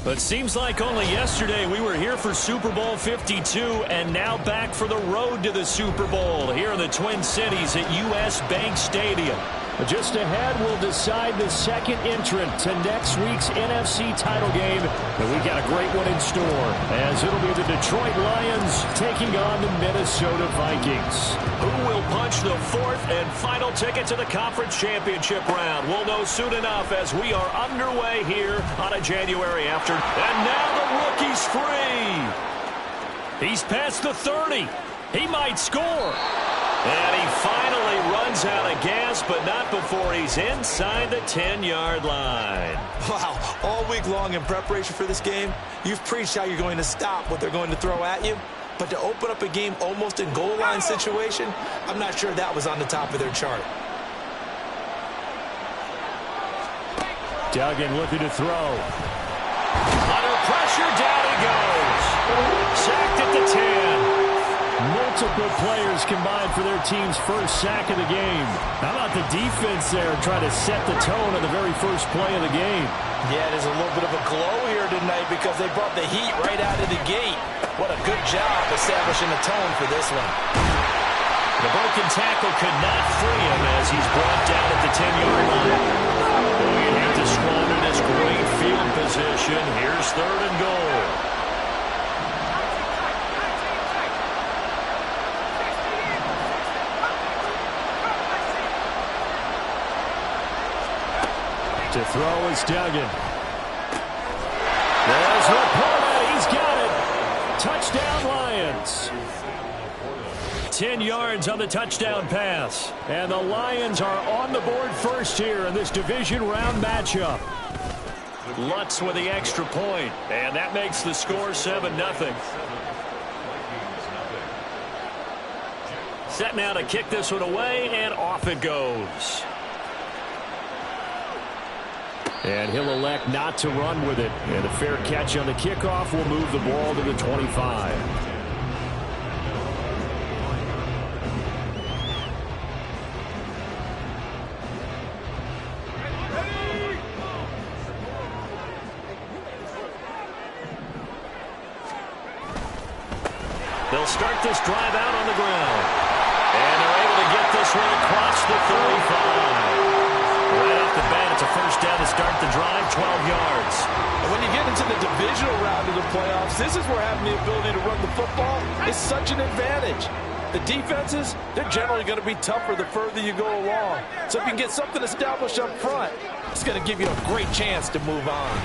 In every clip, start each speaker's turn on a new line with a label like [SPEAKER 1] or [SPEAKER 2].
[SPEAKER 1] But it seems like only yesterday we were here for Super Bowl 52 and now back for the road to the Super Bowl here in the Twin Cities at U.S. Bank Stadium. Just ahead, we'll decide the second entrant to next week's NFC title game. And we got a great one in store, as it'll be the Detroit Lions taking on the Minnesota Vikings. Who will punch the fourth and final ticket to the conference championship round? We'll know soon enough as we are underway here on a January afternoon. And now the rookie's free. He's past the 30. He might score. And he finally runs out of gas, but not before he's inside the 10-yard line.
[SPEAKER 2] Wow, all week long in preparation for this game, you've preached how you're going to stop what they're going to throw at you. But to open up a game almost in goal line situation, I'm not sure that was on the top of their chart.
[SPEAKER 1] Duggan looking to throw. Under pressure, down he goes. Sacked at the 10. Multiple players combined for their team's first sack of the game. How about the defense there trying to set the tone on the very first play of the game?
[SPEAKER 2] Yeah, there's a little bit of a glow here tonight because they brought the heat right out of the gate. What a good job establishing the tone for this one.
[SPEAKER 1] The broken tackle could not free him as he's brought down at the 10-yard line. You hate to squander this great field position. Here's 3rd and goal. To throw is Duggan. There's Laporta. He's got it. Touchdown, Lions. 10 yards on the touchdown pass. And the Lions are on the board first here in this division round matchup. Lutz with the extra point. And that makes the score 7-0. Set now to kick this one away, and off it goes. And he'll elect not to run with it. And a fair catch on the kickoff will move the ball to the 25. They'll start this drive out on the ground. And they're able to get this one across the 35. Right off the bat, it's a first down to start the drive, 12 yards.
[SPEAKER 2] And when you get into the divisional round of the playoffs, this is where having the ability to run the football is such an advantage. The defenses, they're generally going to be tougher the further you go along. So if you can get something established up front, it's going to give you a great chance to move on.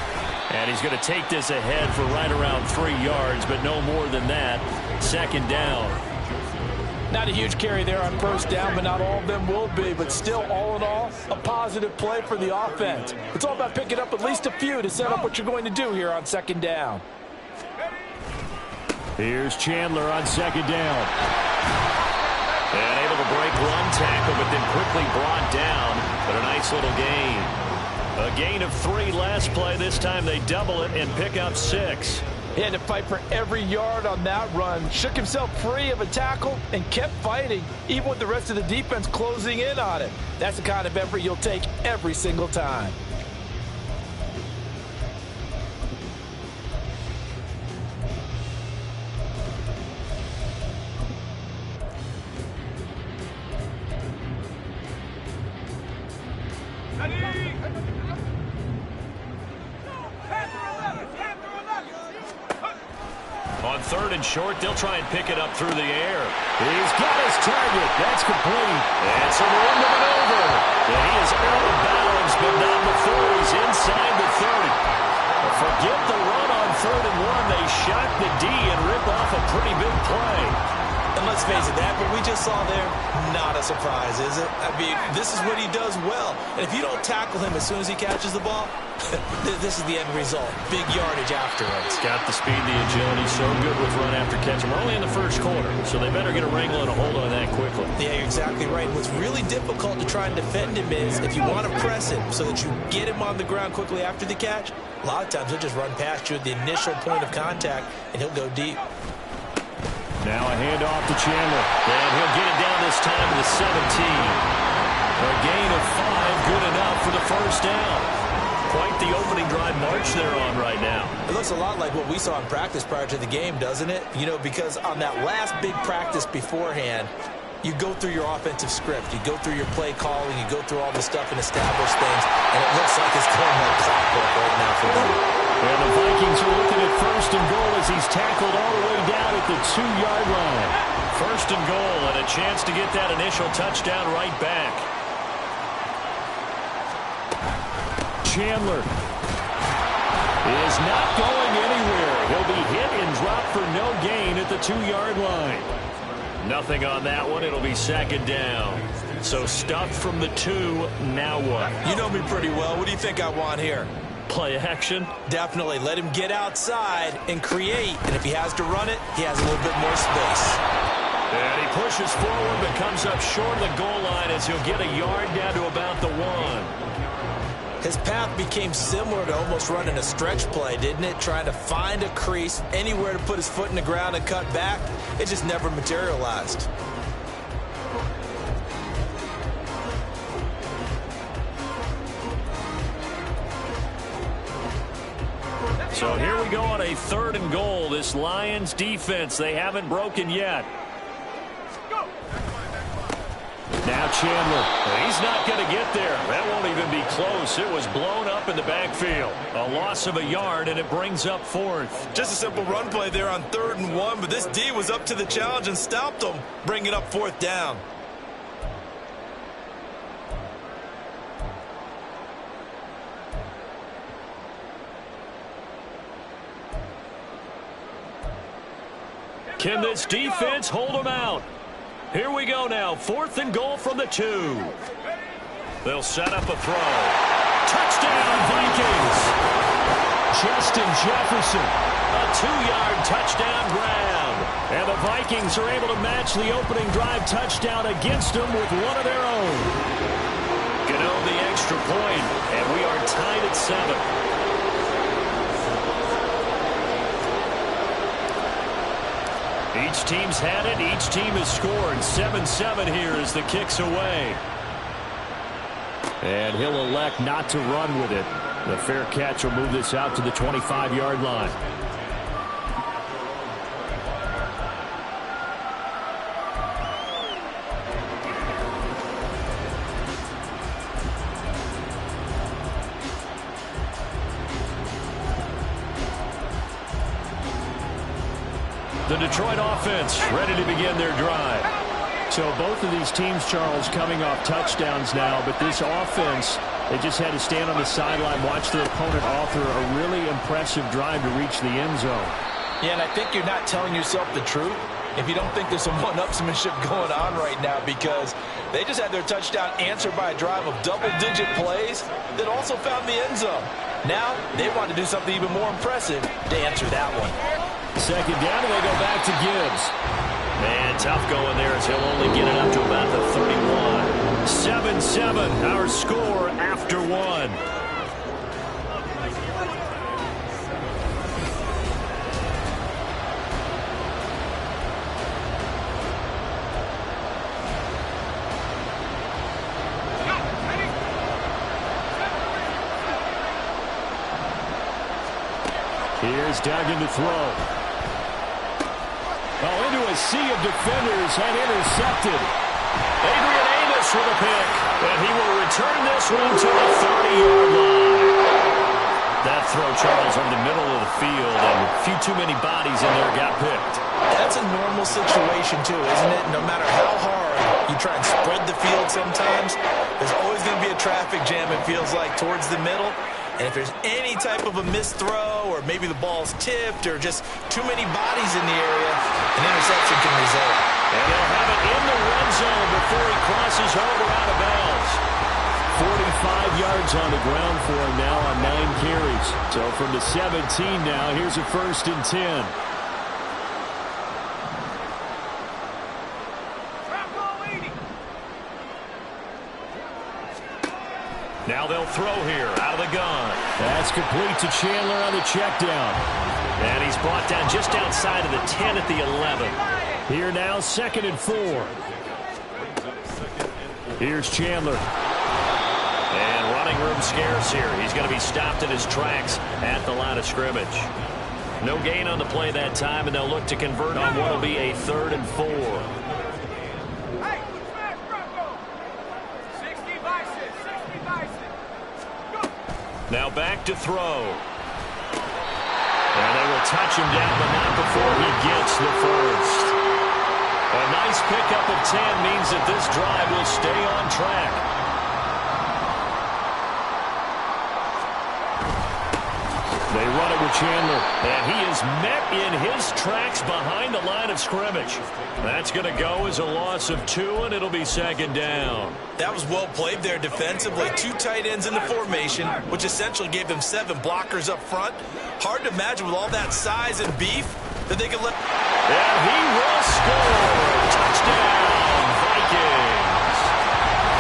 [SPEAKER 1] And he's going to take this ahead for right around 3 yards, but no more than that. 2nd down.
[SPEAKER 2] Not a huge carry there on first down, but not all of them will be. But still, all in all, a positive play for the offense. It's all about picking up at least a few to set up what you're going to do here on 2nd down.
[SPEAKER 1] Here's Chandler on 2nd down. And able to break one tackle, but then quickly brought down. But a nice little gain. A gain of 3 last play. This time they double it and pick up 6.
[SPEAKER 2] He had to fight for every yard on that run. Shook himself free of a tackle and kept fighting, even with the rest of the defense closing in on it. That's the kind of effort you'll take every single time.
[SPEAKER 1] On 3rd and short, they'll try and pick it up through the air. He's got his target. That's complete. And some room to maneuver. And he is out of bounds, but not before he's inside the 30. Forget the run on 3rd and 1. They shock the D and rip off a pretty big play.
[SPEAKER 2] And let's face it, that what we just saw there, not a surprise, is it? I mean, this is what he does well. And if you don't tackle him as soon as he catches the ball, this is the end result. Big yardage afterwards.
[SPEAKER 1] Got the speed, the agility, so good with run after catch. We're only in the first quarter, so they better get a wrangle and a hold on that quickly.
[SPEAKER 2] Yeah, you're exactly right. What's really difficult to try and defend him is if you want to press him so that you get him on the ground quickly after the catch, a lot of times he'll just run past you at the initial point of contact, and he'll go deep.
[SPEAKER 1] Now a handoff to Chandler. And he'll get it down this time to the 17. A gain of 5, good enough for the first down. Quite the opening drive march they're on right now.
[SPEAKER 2] It looks a lot like what we saw in practice prior to the game, doesn't it? You know, because on that last big practice beforehand, you go through your offensive script. You go through your play calling. You go through all the stuff and establish things. And it looks like it's going like clockwork right now for them.
[SPEAKER 1] And the Vikings are looking at 1st and goal as he's tackled all the way down at the 2-yard line. 1st and goal and a chance to get that initial touchdown right back. Chandler is not going anywhere. He'll be hit and dropped for no gain at the 2-yard line. Nothing on that one. It'll be 2nd down. So stuffed from the 2. Now what?
[SPEAKER 2] You know me pretty well. What do you think I want here?
[SPEAKER 1] Play action?
[SPEAKER 2] Definitely. Let him get outside and create. And if he has to run it, he has a little bit more space.
[SPEAKER 1] And he pushes forward but comes up short of the goal line as he'll get a yard down to about the 1.
[SPEAKER 2] His path became similar to almost running a stretch play, didn't it? Trying to find a crease, anywhere to put his foot in the ground and cut back. It just never materialized.
[SPEAKER 1] So here we go on a 3rd and goal. This Lions defense, they haven't broken yet. Now Chandler. He's not going to get there. That won't even be close. It was blown up in the backfield. A loss of a yard, and it brings up 4th.
[SPEAKER 2] Just a simple run play there on 3rd and 1, but this D was up to the challenge and stopped him, bringing up 4th down.
[SPEAKER 1] Can this defense hold them out? Here we go now. 4th and goal from the 2. They'll set up a throw. Touchdown, Vikings. Justin Jefferson. A 2-yard touchdown grab. And the Vikings are able to match the opening drive touchdown against them with one of their own. Get on the extra point, and we are tied at 7. Each team's had it. Each team has scored. 7-7 here as the kick's away. And he'll elect not to run with it. The fair catch will move this out to the 25-yard line. The Detroit offense ready to begin their drive. So both of these teams, Charles, coming off touchdowns now, but this offense, they just had to stand on the sideline, watch their opponent author a really impressive drive to reach the end zone.
[SPEAKER 2] Yeah, and I think you're not telling yourself the truth if you don't think there's some one-upsmanship going on right now, because they just had their touchdown answered by a drive of double-digit plays that also found the end zone. Now they want to do something even more impressive to answer that one.
[SPEAKER 1] 2nd down, and they go back to Gibbs. Man, tough going there as he'll only get it up to about the 31. 7-7, our score after 1. Here's Duggan to throw. Oh, into a sea of defenders and intercepted. Adrian Amos with a pick. And he will return this one to the 30-yard line. That throw, Charles, over the middle of the field, and a few too many bodies in there got picked.
[SPEAKER 2] That's a normal situation, too, isn't it? No matter how hard you try and spread the field sometimes, there's always going to be a traffic jam, it feels like, towards the middle. And if there's any type of a missed throw or maybe the ball's tipped or just too many bodies in the area, an interception can result.
[SPEAKER 1] And they'll have it in the red zone before he crosses over out of bounds. 45 yards on the ground for him now on 9 carries. So from the 17 now, here's a 1st and 10. Now they'll throw here out of the gun. That's complete to Chandler on the check down. And he's brought down just outside of the 10 at the 11. Here now, 2nd and 4. Here's Chandler. And running room scarce here. He's going to be stopped in his tracks at the line of scrimmage. No gain on the play that time, and they'll look to convert on what will be a 3rd and 4. Now back to throw. And they will touch him down, but not before he gets the first. A nice pickup of 10 means that this drive will stay on track. They run it with Chandler, and he is met in his tracks behind the line of scrimmage. That's going to go as a loss of 2, and it'll be 2nd down.
[SPEAKER 2] That was well played there defensively. 2 tight ends in the formation, which essentially gave them 7 blockers up front. Hard to imagine with all that size and beef that they could let...
[SPEAKER 1] And he will score. Touchdown, Vikings.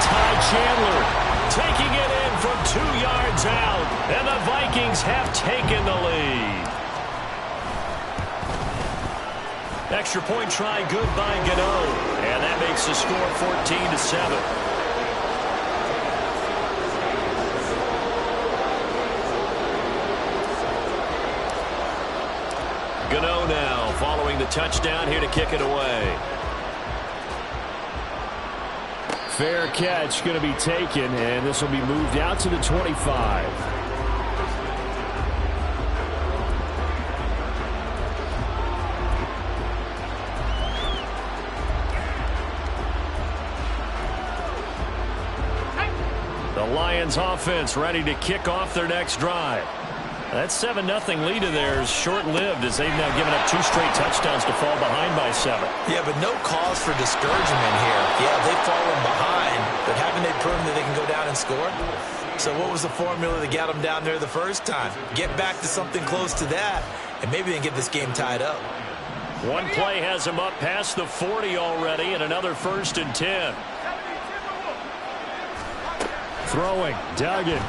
[SPEAKER 1] Ty Chandler taking it in from 2 yards out, and the Vikings have taken the lead. Extra point try good by Gano, and that makes the score 14-7. Gano now following the touchdown here to kick it away. Fair catch going to be taken, and this will be moved out to the 25. The Lions offense ready to kick off their next drive. That 7-0 lead of theirs short-lived as they've now given up 2 straight touchdowns to fall behind by 7.
[SPEAKER 2] Yeah, but no cause for discouragement here. Yeah, they've fallen behind, but haven't they proven that they can go down and score? So what was the formula that got them down there the first time? Get back to something close to that, and maybe they can get this game tied up.
[SPEAKER 1] One play has them up past the 40 already, and another 1st and 10. Throwing, Duggan.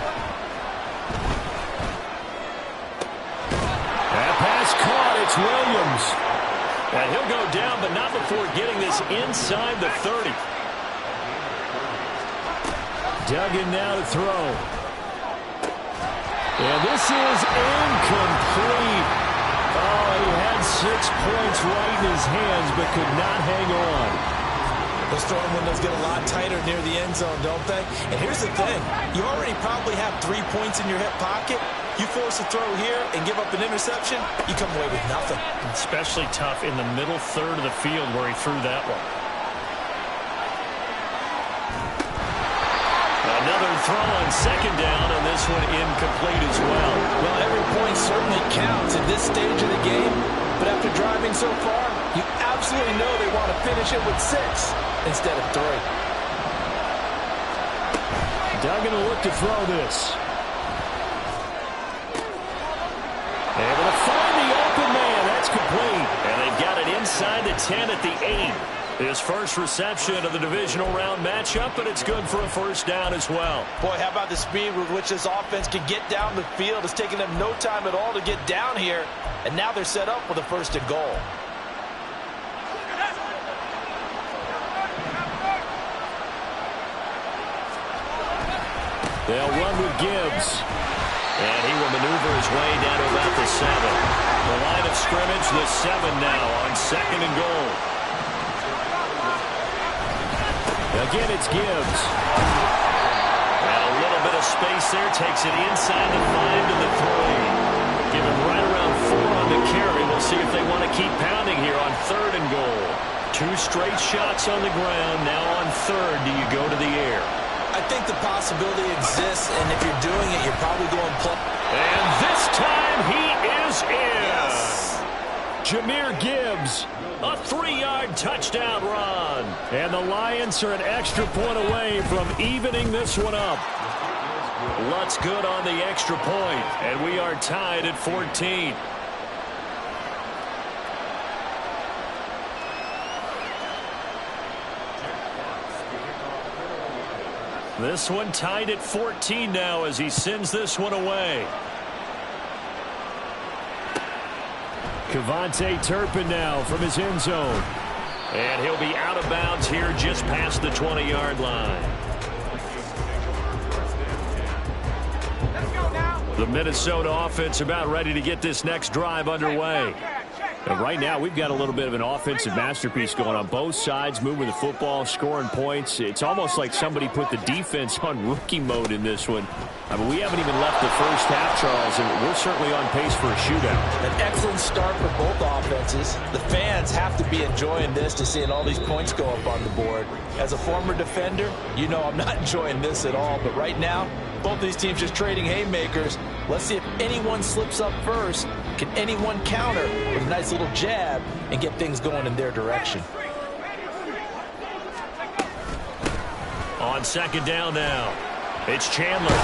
[SPEAKER 1] That pass caught, it's Williams. And he'll go down, but not before getting this inside the 30. Duggan now to throw. And this is incomplete. Oh, he had 6 points right in his hands, but could not hang on.
[SPEAKER 2] Those throwing windows get a lot tighter near the end zone, don't they? And here's the thing. You already probably have 3 points in your hip pocket. You force a throw here and give up an interception, you come away with nothing.
[SPEAKER 1] Especially tough in the middle third of the field where he threw that one. Another throw on 2nd down, and this one incomplete as well.
[SPEAKER 2] Well, every point certainly counts at this stage of the game, but after driving so far, you absolutely know they want to finish it with 6 instead of 3.
[SPEAKER 1] Duggan will look to throw this. Able to find the open man. That's complete. And they've got it inside the 10 at the 8. His first reception of the divisional round matchup, but it's good for a 1st down as well.
[SPEAKER 2] Boy, how about the speed with which this offense can get down the field? It's taken them no time at all to get down here, and now they're set up with a 1st and goal.
[SPEAKER 1] They'll run with Gibbs. And he will maneuver his way down to about the 7. The line of scrimmage, the 7 now on 2nd and goal. Again, it's Gibbs. And a little bit of space there. Takes it inside the 5 to the 3. Given right around 4 on the carry. We'll see if they want to keep pounding here on 3rd and goal. 2 straight shots on the ground. Now on 3rd, do you go to the air?
[SPEAKER 2] I think the possibility exists, and if you're doing it, you're probably going play.
[SPEAKER 1] And this time he is in.
[SPEAKER 2] Yes.
[SPEAKER 1] Jahmyr Gibbs, a 3-yard touchdown run. And the Lions are an extra point away from evening this one up. Lutz good on the extra point, and we are tied at 14. This one tied at 14 now as he sends this one away. Kevontae Turpin now from his end zone. And he'll be out of bounds here just past the 20-yard line. The Minnesota offense about ready to get this next drive underway. And right now, we've got a little bit of an offensive masterpiece going on both sides, moving the football, scoring points. It's almost like somebody put the defense on rookie mode in this one. I mean, we haven't even left the first half, Charles, and we're certainly on pace for a shootout.
[SPEAKER 2] An excellent start for both offenses. The fans have to be enjoying this to seeing all these points go up on the board. As a former defender, you know I'm not enjoying this at all. But right now, both these teams just trading haymakers. Let's see if anyone slips up first. Can anyone counter with a nice little jab and get things going in their direction?
[SPEAKER 1] On second down now, it's Chandler.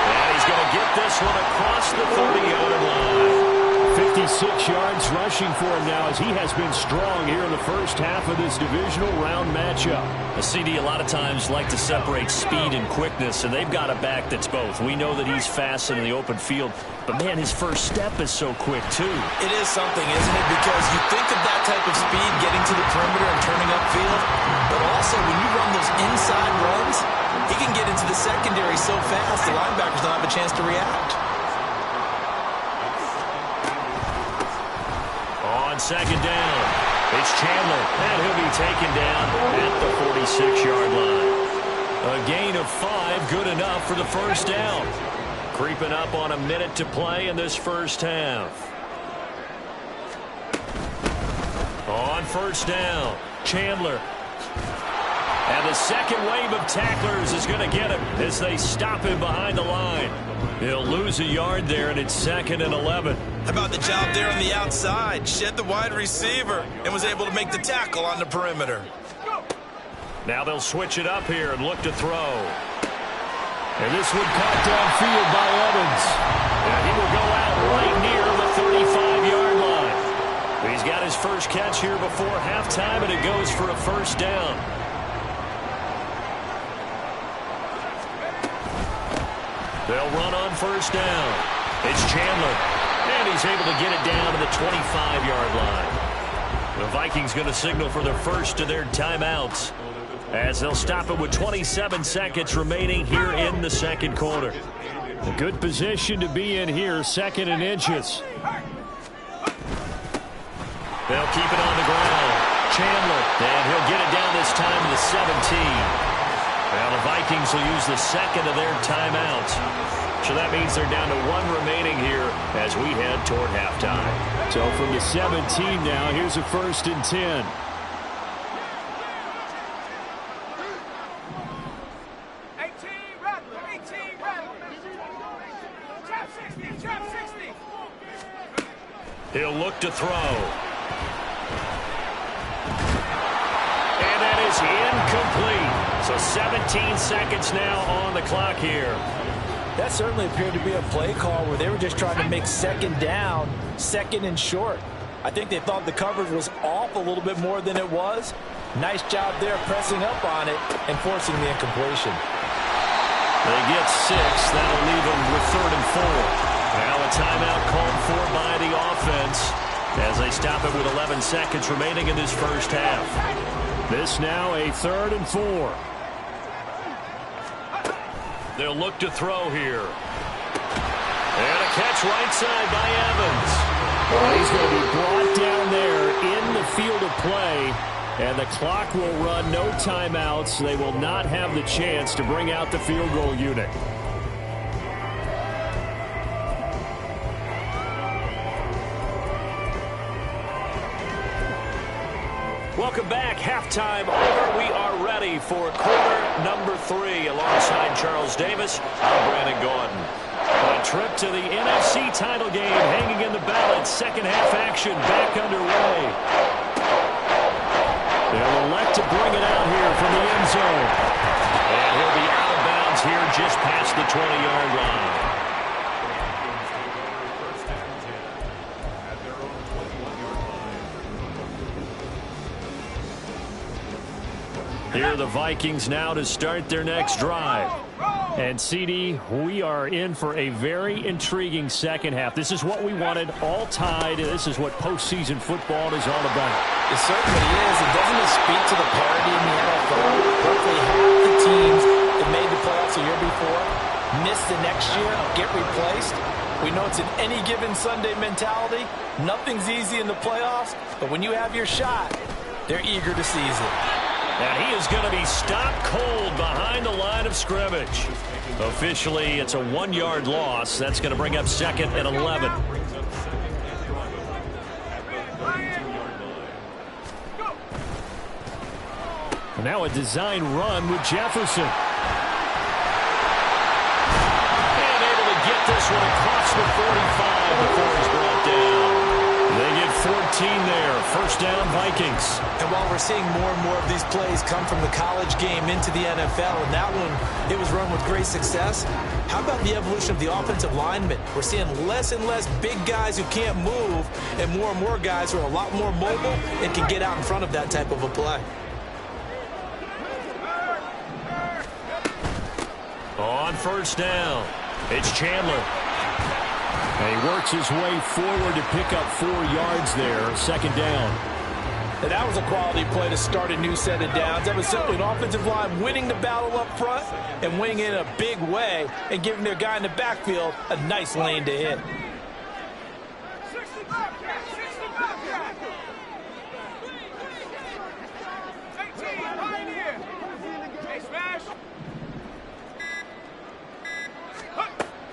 [SPEAKER 1] And he's going to get this one across the 30-yard line. 56 yards rushing for him now as he has been strong here in the first half of this divisional round matchup. The CD a lot of times like to separate speed and quickness, and they've got a back that's both. We know that he's fast in the open field, but man, his first step is so quick too.
[SPEAKER 2] It is something, isn't it? Because you think of that type of speed getting to the perimeter and turning upfield, but also when you run those inside runs, he can get into the secondary so fast the linebackers don't have a chance to react.
[SPEAKER 1] On second down, it's Chandler, and he'll be taken down at the 46-yard line. A gain of 5, good enough for the first down. Creeping up on a minute to play in this first half. On first down, Chandler. And the second wave of tacklers is going to get him as they stop him behind the line. He'll lose a yard there, and it's 2nd and 11.
[SPEAKER 2] How about the job there on the outside? Shed the wide receiver and was able to make the tackle on the perimeter.
[SPEAKER 1] Now they'll switch it up here and look to throw. And this one caught downfield by Evans. And he will go out right near the 35-yard line. He's got his first catch here before halftime, and it goes for a first down. They'll run on first down. It's Chandler. And he's able to get it down to the 25-yard line. The Vikings going to signal for their first of their timeouts as they'll stop it with 27 seconds remaining here in the second quarter. A good position to be in here, 2nd and inches. They'll keep it on the ground. Chandler, and he'll get it down this time to the 17. Well, the Vikings will use the second of their timeouts. So that means they're down to 1 remaining here as we head toward halftime. So from the 17 now, here's a 1st and 10. He'll look to throw. And that is incomplete. So 17 seconds now on the clock here.
[SPEAKER 2] That certainly appeared to be a play call where they were just trying to make second down, 2nd and short. I think they thought the coverage was off a little bit more than it was. Nice job there pressing up on it and forcing the incompletion.
[SPEAKER 1] They get 6. That'll leave them with 3rd and 4. Now a timeout called for by the offense as they stop it with 11 seconds remaining in this first half. This now a 3rd and 4. They'll look to throw here. And a catch right side by Evans. Well, he's going to be brought down there in the field of play. And the clock will run, no timeouts. They will not have the chance to bring out the field goal unit. Welcome back. Halftime over. We are ready ready for quarter number 3 alongside Charles Davis. I'm Brandon Gordon. A trip to the NFC title game hanging in the balance. Second half action back underway. They'll elect to bring it out here from the end zone. And he'll be out of bounds here just past the 20-yard line. Here are the Vikings now to start their next drive. And, CD, we are in for a very intriguing second half. This is what we wanted, all tied. This is what postseason football is all about.
[SPEAKER 2] It certainly is. And doesn't it speak to the parity in the NFL? Roughly half the teams that made the playoffs a year before miss the next year, get replaced. We know it's an any given Sunday mentality. Nothing's easy in the playoffs, but when you have your shot, they're eager to seize it.
[SPEAKER 1] And he is going to be stopped cold behind the line of scrimmage. Officially, it's a 1-yard loss. That's going to bring up second and 11. Now a design run with Jefferson. And able to get this one across the 45 before he's brought down. They get 14 there. First down, Vikings.
[SPEAKER 2] And while we're seeing more and more of these plays come from the college game into the NFL, and that one, it was run with great success, how about the evolution of the offensive linemen? We're seeing less and less big guys who can't move and more guys who are a lot more mobile and can get out in front of that type of a play.
[SPEAKER 1] On first down, it's Chandler. And he works his way forward to pick up 4 yards there, second down.
[SPEAKER 2] And that was a quality play to start a new set of downs. That was simply an offensive line winning the battle up front and winning it in a big way and giving their guy in the backfield a nice lane to hit.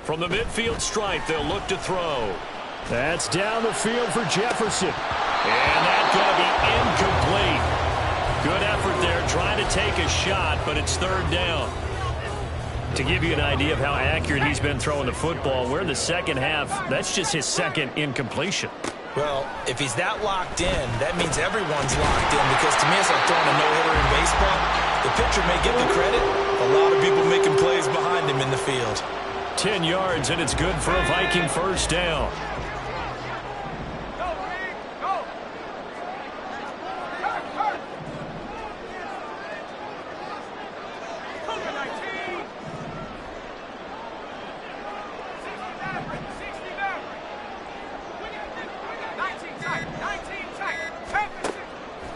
[SPEAKER 1] From the midfield stripe, they'll look to throw. That's down the field for Jefferson. And that's going to be incomplete. Good effort there, trying to take a shot, but it's third down. To give you an idea of how accurate he's been throwing the football, we're in the second half. That's just his second incompletion.
[SPEAKER 2] Well, if he's that locked in, that means everyone's locked in, because to me it's like throwing a no-hitter in baseball. The pitcher may get the credit. A lot of people making plays behind him in the field.
[SPEAKER 1] 10 yards, and it's good for a Viking first down.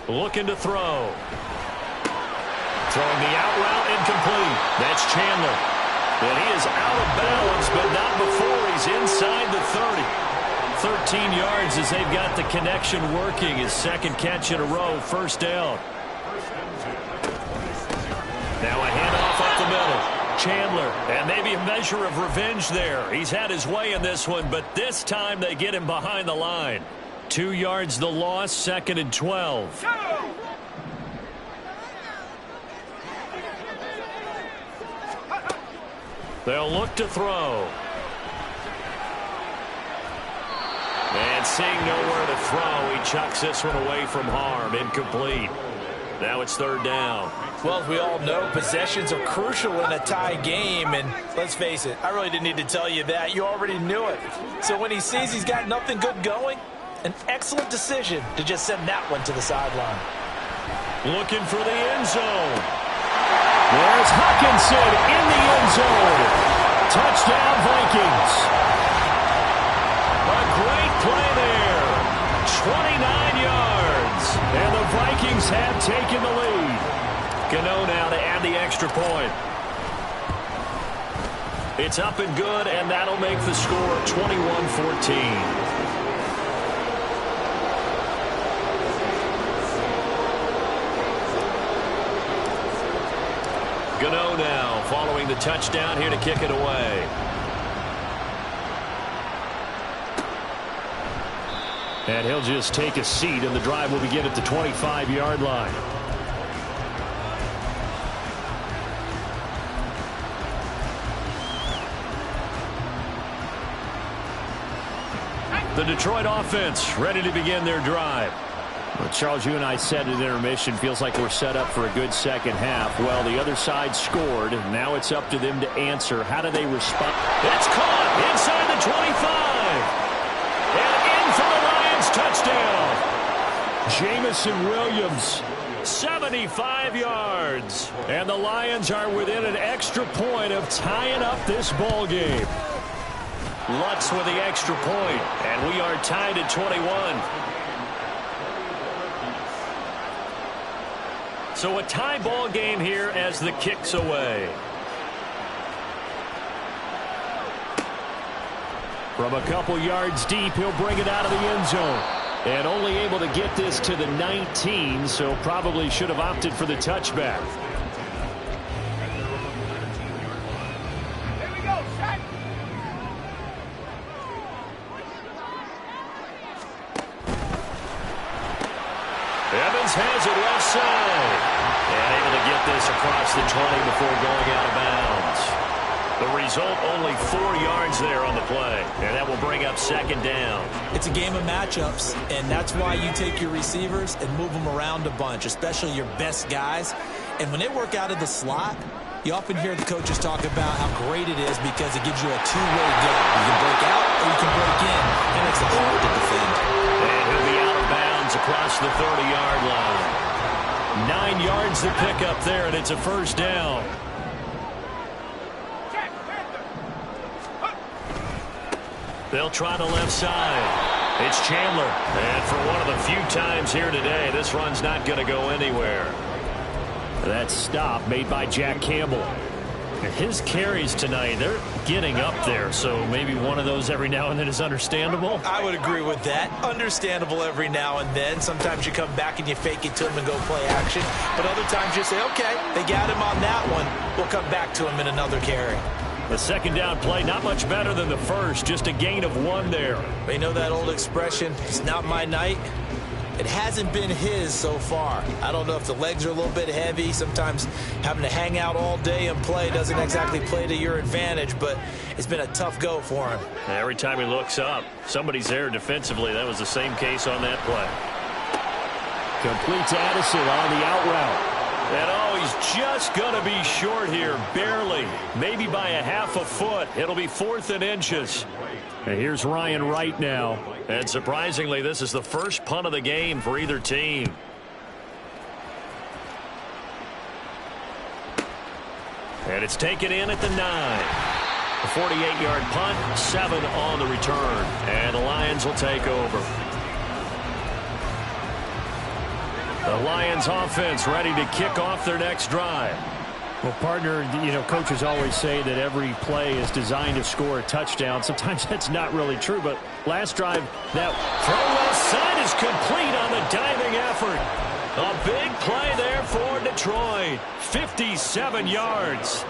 [SPEAKER 1] Looking to throw. Throwing the out route, incomplete. That's Chandler. And he is out of bounds, but not before he's inside the 30. 13 yards as they've got the connection working. His second catch in a row, first down. Now a handoff up the middle. Chandler, and maybe a measure of revenge there. He's had his way in this one, but this time they get him behind the line. 2 yards the loss, second and 12. They'll look to throw. And seeing nowhere to throw, he chucks this one away from harm. Incomplete. Now it's third down.
[SPEAKER 2] Well, as we all know, possessions are crucial in a tie game. And let's face it, I really didn't need to tell you that. You already knew it. So when he sees he's got nothing good going, an excellent decision to just send that one to the sideline.
[SPEAKER 1] Looking for the end zone. There's Hawkinson in the end zone. Touchdown, Vikings. A great play there. 29 yards. And the Vikings have taken the lead. Gano now to add the extra point. It's up and good, and that'll make the score 21-14. Gano now following the touchdown here to kick it away. And he'll just take a seat, and the drive will begin at the 25-yard line. The Detroit offense ready to begin their drive. Well, Charles, you and I said at intermission, feels like we're set up for a good second half. Well, the other side scored. Now it's up to them to answer. How do they respond? It's caught inside the 25. And in for the Lions touchdown. Jamison Williams, 75 yards. And the Lions are within an extra point of tying up this ball game. Lutz with the extra point, and we are tied at 21. So a tie ball game here as the kick's away. From a couple yards deep, he'll bring it out of the end zone. And only able to get this to the 19, so probably should have opted for the touchback. Evans has it left side. And able to get this across the 20 before going out of bounds. The result, only 4 yards there on the play. And that will bring up second down.
[SPEAKER 3] It's a game of matchups, and that's why you take your receivers and move them around a bunch, especially your best guys. And when they work out of the slot, you often hear the coaches talk about how great it is because it gives you a two-way go. You can break out or you can break in. That makes it hard to defend.
[SPEAKER 1] And he'll be out of bounds across the 30-yard line. 9 yards to pick up there, and it's a first down. They'll try the left side. It's Chandler. And for one of the few times here today, this run's not going to go anywhere. That stop made by Jack Campbell. His carries tonight, they're getting up there, so maybe one of those every now and then is understandable.
[SPEAKER 3] I would agree with that. Understandable every now and then. Sometimes you come back and you fake it to him and go play action. But other times you say, okay, they got him on that one. We'll come back to him in another carry.
[SPEAKER 1] The second down play, not much better than the first. Just a gain of 1 there.
[SPEAKER 3] You know that old expression, it's not my night? It hasn't been his so far. I don't know if the legs are a little bit heavy. Sometimes having to hang out all day and play doesn't exactly play to your advantage, but it's been a tough go for him.
[SPEAKER 1] Every time he looks up, somebody's there defensively. That was the same case on that play. Complete to Addison on the out route. And oh, he's just going to be short here, barely. Maybe by a half a foot. It'll be 4th and inches. And here's Ryan Wright now. And surprisingly, this is the first punt of the game for either team. And it's taken in at the 9. A 48-yard punt, 7 on the return. And the Lions will take over. The Lions offense ready to kick off their next drive. Well, partner, coaches always say that every play is designed to score a touchdown. Sometimes that's not really true, but last drive, that throw left side is complete on the diving effort. A big play there for Detroit. 57 yards.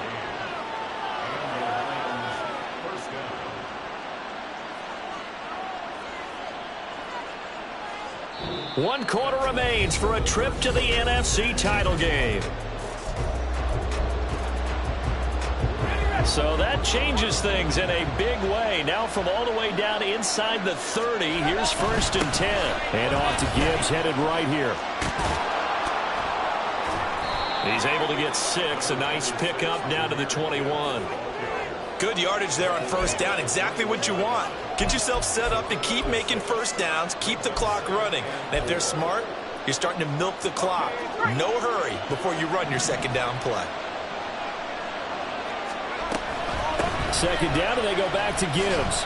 [SPEAKER 1] One quarter remains for a trip to the NFC title game. So that changes things in a big way. Now from all the way down inside the 30, here's 1st and 10. And off to Gibbs, headed right here. He's able to get 6, a nice pickup down to the 21.
[SPEAKER 3] Good yardage there on 1st down, exactly what you want. Get yourself set up and keep making 1st downs, keep the clock running. And if they're smart, you're starting to milk the clock. No hurry before you run your 2nd down play.
[SPEAKER 1] 2nd down, and they go back to Gibbs.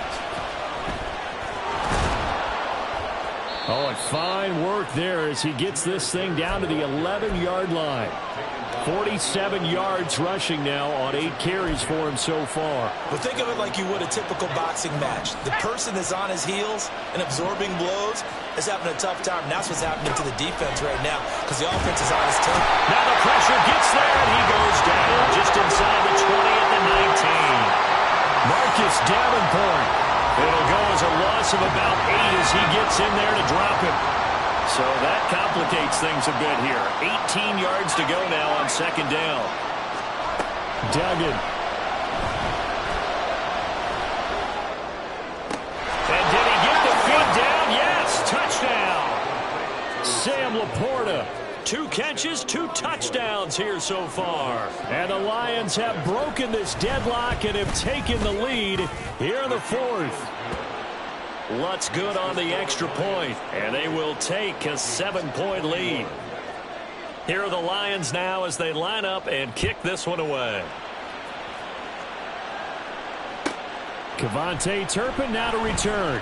[SPEAKER 1] Oh, and fine work there as he gets this thing down to the 11-yard line. 47 yards rushing now on 8 carries for him so far.
[SPEAKER 3] Well, think of it like you would a typical boxing match. The person that's on his heels and absorbing blows is having a tough time. And that's what's happening to the defense right now because the offense is on his tail.
[SPEAKER 1] Now the pressure gets there, and he goes down just inside the 20 at the 19. Marcus Davenport. It'll go as a loss of about 8 as he gets in there to drop him. So that complicates things a bit here. 18 yards to go now on 2nd down. Duggan. And did he get the field? Laporta. 2 catches, 2 touchdowns here so far. And the Lions have broken this deadlock and have taken the lead here in the 4th. Lutz good on the extra point, and they will take a 7-point lead. Here are the Lions now as they line up and kick this one away. Kevontae Turpin now to return.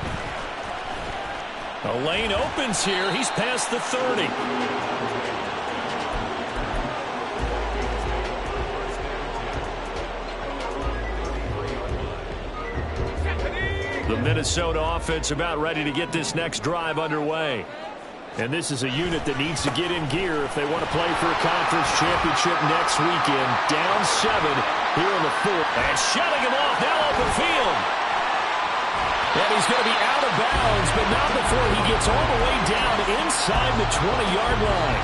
[SPEAKER 1] A lane opens here. He's past the 30. The Minnesota offense about ready to get this next drive underway. And this is a unit that needs to get in gear if they want to play for a conference championship next weekend. Down 7 here in the 4th. And shutting him off now open field. And he's going to be out of bounds, but not before he gets all the way down inside the 20-yard line.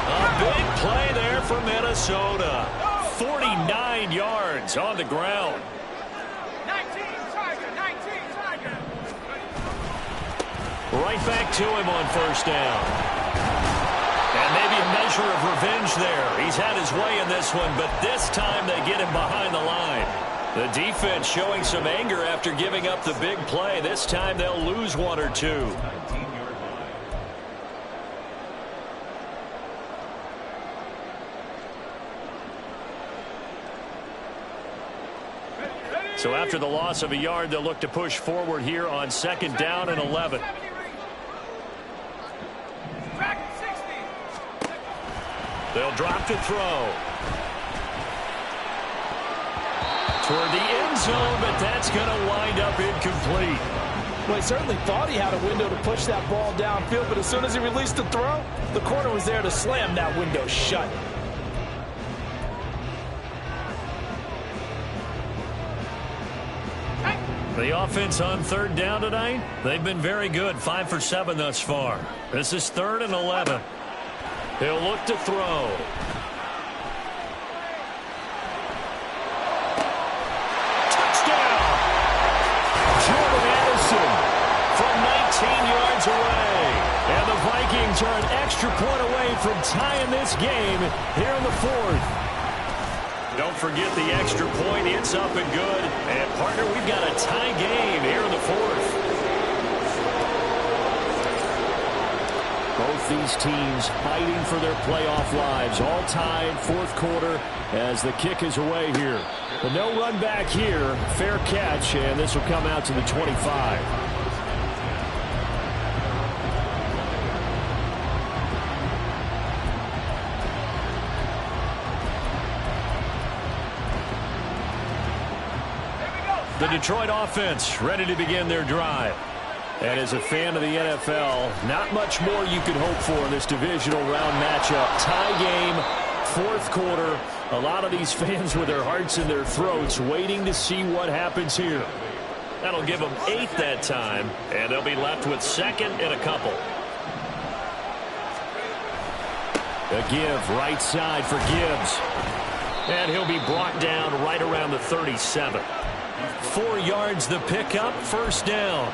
[SPEAKER 1] A big play there for Minnesota. 49 yards on the ground. Right back to him on first down. And maybe a measure of revenge there. He's had his way in this one, but this time they get him behind the line. The defense showing some anger after giving up the big play. This time they'll lose 1 or 2. So after the loss of a yard, they'll look to push forward here on 2nd down and 11. They'll drop to throw. Toward the end zone, but that's going to wind up incomplete.
[SPEAKER 2] Well, he certainly thought he had a window to push that ball downfield, but as soon as he released the throw, the corner was there to slam that window shut.
[SPEAKER 1] The offense on 3rd down tonight, they've been very good. 5 for 7 thus far. This is 3rd and 11. He'll look to throw. Touchdown! Jordan Addison from 19 yards away. And the Vikings are an extra point away from tying this game here in the 4th. Don't forget the extra point. It's up and good. And, partner, we've got a tie game here in the 4th. Both these teams fighting for their playoff lives. All tied, 4th quarter as the kick is away here. But no run back here. Fair catch, and this will come out to the 25. The Detroit offense ready to begin their drive. And as a fan of the NFL, not much more you could hope for in this divisional round matchup. Tie game, 4th quarter. A lot of these fans with their hearts in their throats waiting to see what happens here. That'll give them 8 that time, and they'll be left with 2nd and a couple. A give right side for Gibbs. And he'll be brought down right around the 37. 4 yards the pickup, 1st down.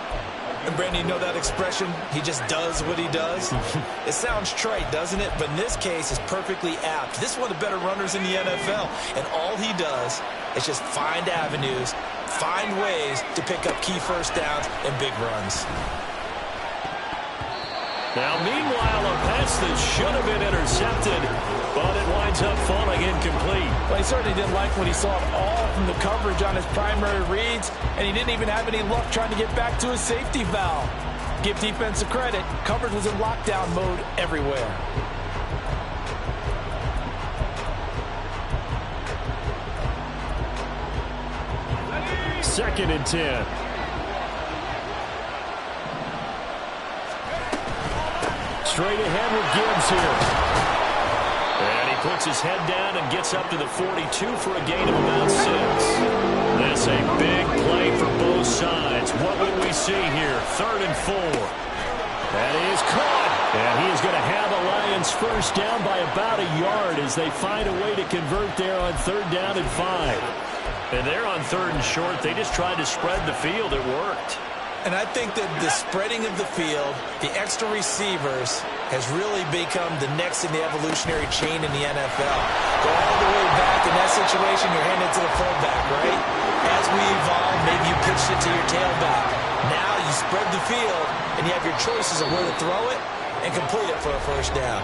[SPEAKER 3] And Brandon, you know that expression, he just does what he does? It sounds trite, doesn't it? But in this case, it's perfectly apt. This is one of the better runners in the NFL. And all he does is just find avenues, find ways to pick up key 1st downs and big runs.
[SPEAKER 1] Now, meanwhile, a pass that should have been intercepted, but it winds up falling incomplete.
[SPEAKER 2] Well, he certainly didn't like what he saw at all from the coverage on his primary reads, and he didn't even have any luck trying to get back to his safety valve. Give defense credit. Coverage was in lockdown mode everywhere.
[SPEAKER 1] Second and 10. Straight ahead with Gibbs here. And he puts his head down and gets up to the 42 for a gain of about 6. That's a big play for both sides. What will we see here? 3rd and 4. That is caught. And he is going to have the Lions 1st down by about a yard as they find a way to convert there on 3rd down and 5. And they're on 3rd and short. They just tried to spread the field. It worked.
[SPEAKER 3] And I think that the spreading of the field, the extra receivers, has really become the next in the evolutionary chain in the NFL. Go all the way back in that situation, you're handed to the fullback, right? As we evolve, maybe you pitched it to your tailback. Now you spread the field, and you have your choices of where to throw it and complete it for a first down.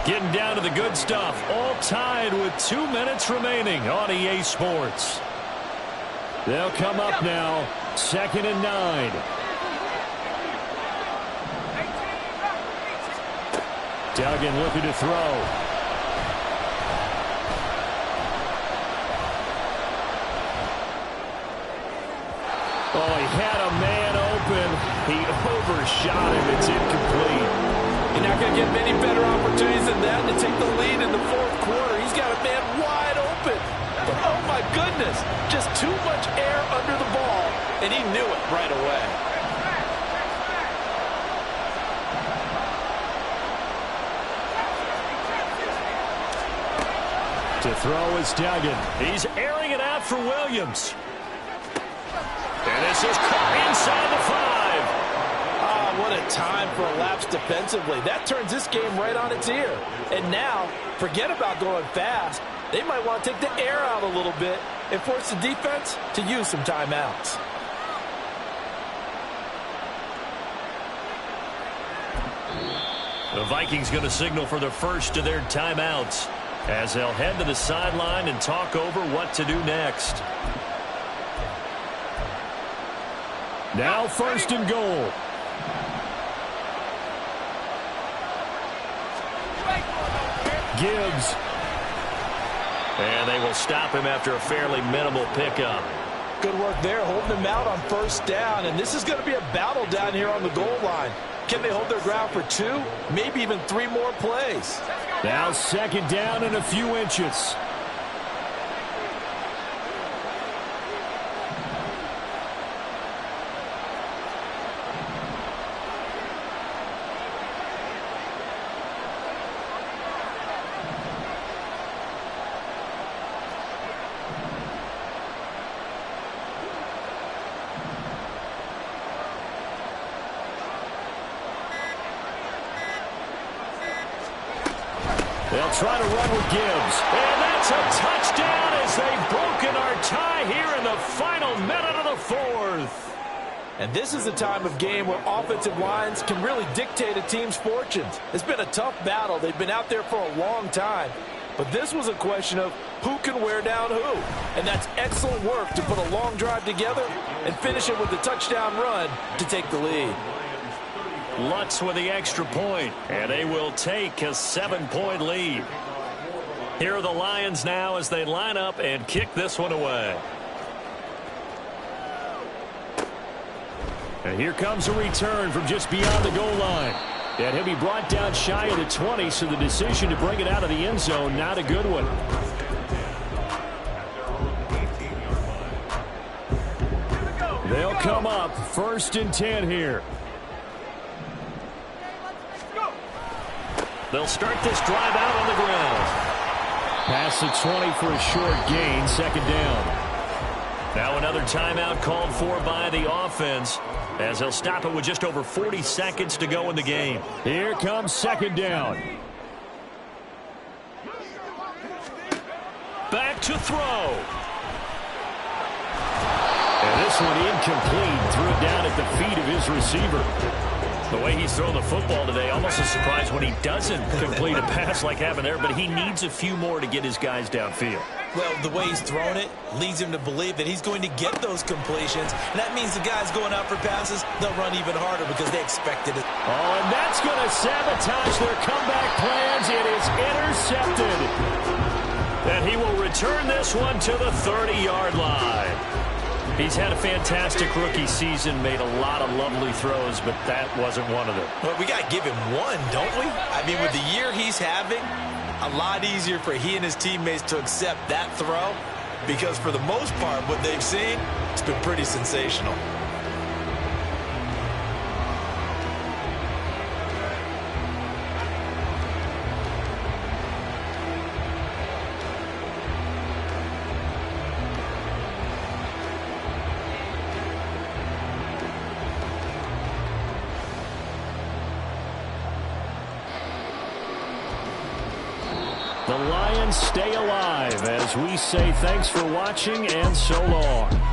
[SPEAKER 1] Getting down to the good stuff. All tied with 2 minutes remaining on EA Sports. They'll come up now, 2nd and 9. Duggan looking to throw. Oh, he had a man open. He overshot him. It's incomplete.
[SPEAKER 2] You're not going to get many better opportunities than that to take the lead in the fourth quarter. He's got a man wide open. But oh my goodness, just too much air under the ball, and he knew it right away.
[SPEAKER 1] To throw is Duggan. He's airing it out for Williams. And this is caught inside the 5.
[SPEAKER 2] Ah, what a time for a lapse defensively. That turns this game right on its ear. And now, forget about going fast. They might want to take the air out a little bit and force the defense to use some timeouts.
[SPEAKER 1] The Vikings going to signal for the first of their timeouts as they'll head to the sideline and talk over what to do next. Now 1st and goal. Gibbs. And they will stop him after a fairly minimal pickup.
[SPEAKER 2] Good work there, holding him out on 1st down. And this is going to be a battle down here on the goal line. Can they hold their ground for 2, maybe even 3 more plays?
[SPEAKER 1] Now 2nd down and a few inches. They'll try to run with Gibbs. And that's a touchdown as they've broken our tie here in the final minute of the 4th.
[SPEAKER 2] And this is a time of game where offensive lines can really dictate a team's fortunes. It's been a tough battle. They've been out there for a long time. But this was a question of who can wear down who. And that's excellent work to put a long drive together and finish it with a touchdown run to take the lead.
[SPEAKER 1] Lutz with the extra point, and they will take a 7-point lead. Here are the Lions now as they line up and kick this one away. And here comes a return from just beyond the goal line. And he'll be brought down shy of the 20, so the decision to bring it out of the end zone, not a good one. They'll come up 1st and 10 here. They'll start this drive out on the ground. Past the 20 for a short gain, 2nd down. Now another timeout called for by the offense as they'll stop it with just over 40 seconds to go in the game. Here comes 2nd down. Back to throw. And this one incomplete. Threw it down at the feet of his receiver. The way he's thrown the football today, almost a surprise when he doesn't complete a pass like happened there, but he needs a few more to get his guys downfield.
[SPEAKER 3] Well, the way he's thrown it leads him to believe that he's going to get those completions, and that means the guys going out for passes, they'll run even harder because they expected it.
[SPEAKER 1] Oh, and that's going to sabotage their comeback plans. It is intercepted. And he will return this one to the 30-yard line. He's had a fantastic rookie season, made a lot of lovely throws, but that wasn't one of them.
[SPEAKER 3] Well, we got to give him one, don't we? I mean, with the year he's having, a lot easier for he and his teammates to accept that throw because for the most part, what they've seen, it's been pretty sensational.
[SPEAKER 1] The Lions stay alive as we say thanks for watching and so long.